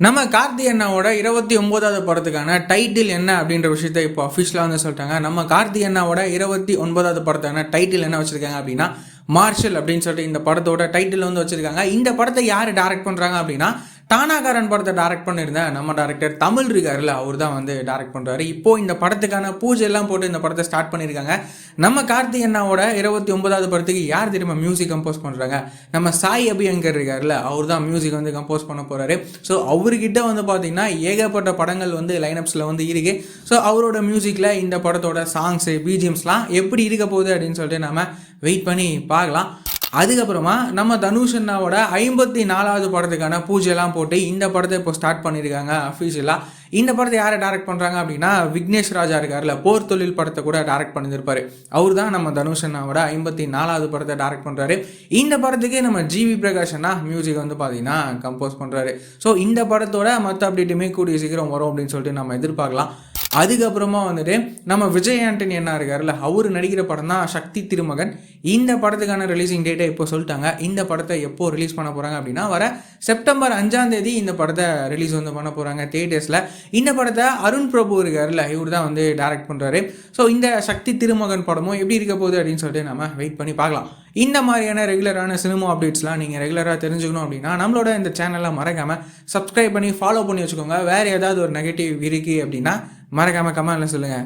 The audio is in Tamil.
நம்ம கார்த்தி அண்ணாவோட 29வது படத்துக்கான டைட்டில் என்ன அப்படின்ற விஷயத்த இப்போ அஃபிஷியலாக வந்து சொல்லிட்டாங்க. நம்ம கார்த்தி அண்ணாவோட 29வது படத்துக்கான டைட்டில் என்ன வச்சுருக்காங்க அப்படின்னா மார்ஷல் அப்படின்னு சொல்லிட்டு இந்த படத்தோட டைட்டில் வந்து வச்சுருக்காங்க. இந்த படத்தை யார் டைரக்ட் பண்ணுறாங்க அப்படின்னா டானாகாரன் படத்தை டைரக்ட் பண்ணியிருந்தேன் நம்ம டேரக்டர் தமிழ் இருக்காருல்ல, அவர் தான் வந்து டைரக்ட் பண்ணுறாரு. இப்போது இந்த படத்துக்கான பூஜை எல்லாம் போட்டு இந்த படத்தை ஸ்டார்ட் பண்ணியிருக்காங்க. நம்ம கார்த்தி அண்ணாவோட 29வது படத்துக்கு யார் தெரியுமா மியூசிக் கம்போஸ் பண்ணுறாங்க? நம்ம சாய் அபியங்கர் இருக்காருல்ல, அவர் தான் மியூசிக் வந்து கம்போஸ் பண்ண போகிறாரு. ஸோ அவர்கிட்ட வந்து பார்த்தீங்கன்னா ஏகப்பட்ட படங்கள் வந்து லைனப்ஸில் வந்து இருக்குது. ஸோ அவரோட மியூசிக்கில் இந்த படத்தோட சாங்ஸு பிஜிஎம்ஸ்லாம் எப்படி இருக்க போகுது அப்படின்னு சொல்லிட்டு நம்ம வெயிட் பண்ணி பார்க்கலாம். அதுக்கப்புறமா நம்ம தனுஷ் அண்ணாவோட 54வது படத்துக்கான பூஜைலாம் போட்டு இந்த படத்தை இப்போ ஸ்டார்ட் பண்ணியிருக்காங்க அஃபீஷியலாக. இந்த படத்தை யாரை டைரக்ட் பண்ணுறாங்க அப்படின்னா விக்னேஷ் ராஜா இருக்கார்ல, போர் தொழில் படத்தை கூட டைரக்ட் பண்ணியிருப்பார். அவர் தான் நம்ம தனுஷ் அண்ணாவோட 54வது படத்தை டைரக்ட் பண்ணுறாரு. இந்த படத்துக்கு நம்ம ஜிவி பிரகாஷ் அண்ணா மியூசிக் வந்து பார்த்தீங்கன்னா கம்போஸ் பண்ணுறாரு. ஸோ இந்த படத்தோட மற்ற அப்டேட்டுமே கூடிய சீக்கிரம் வரும் அப்படின்னு சொல்லிட்டு நம்ம எதிர்பார்க்கலாம். அதுக்கப்புறமா வந்துட்டு நம்ம விஜய் ஆண்டனி என்ன இருக்காருல்ல, அவர் நடிக்கிற படம் தான் சக்தி திருமகன். இந்த படத்துக்கான ரிலீசிங் டேட்டை இப்போ சொல்லிட்டாங்க. இந்த படத்தை எப்போ ரிலீஸ் பண்ண போகிறாங்க அப்படின்னா வர செப்டம்பர் 5ஆம் தேதி இந்த படத்தை ரிலீஸ் வந்து பண்ண போகிறாங்க தியேட்டர்ஸில். இந்த படத்தை அருண் பிரபு இருக்காருல்ல, இவர் தான் வந்து டைரக்ட் பண்ணுறாரு. ஸோ இந்த சக்தி திருமகன் படமும் எப்படி இருக்க போகுது அப்படின்னு சொல்லிட்டு நம்ம வெயிட் பண்ணி பார்க்கலாம். இந்த மாதிரியான ரெகுலரான சினிமா அப்டேட்ஸ்லாம் நீங்கள் ரெகுலராக தெரிஞ்சுக்கணும் அப்படின்னா நம்மளோட இந்த சேனலை மறக்காமல் சப்ஸ்கிரைப் பண்ணி ஃபாலோ பண்ணி வச்சுக்கோங்க. வேறு ஏதாவது ஒரு நெகட்டிவ் இருக்குது அப்படின்னா மறக்காமல் கமெண்ட்ல சொல்லுங்கள்.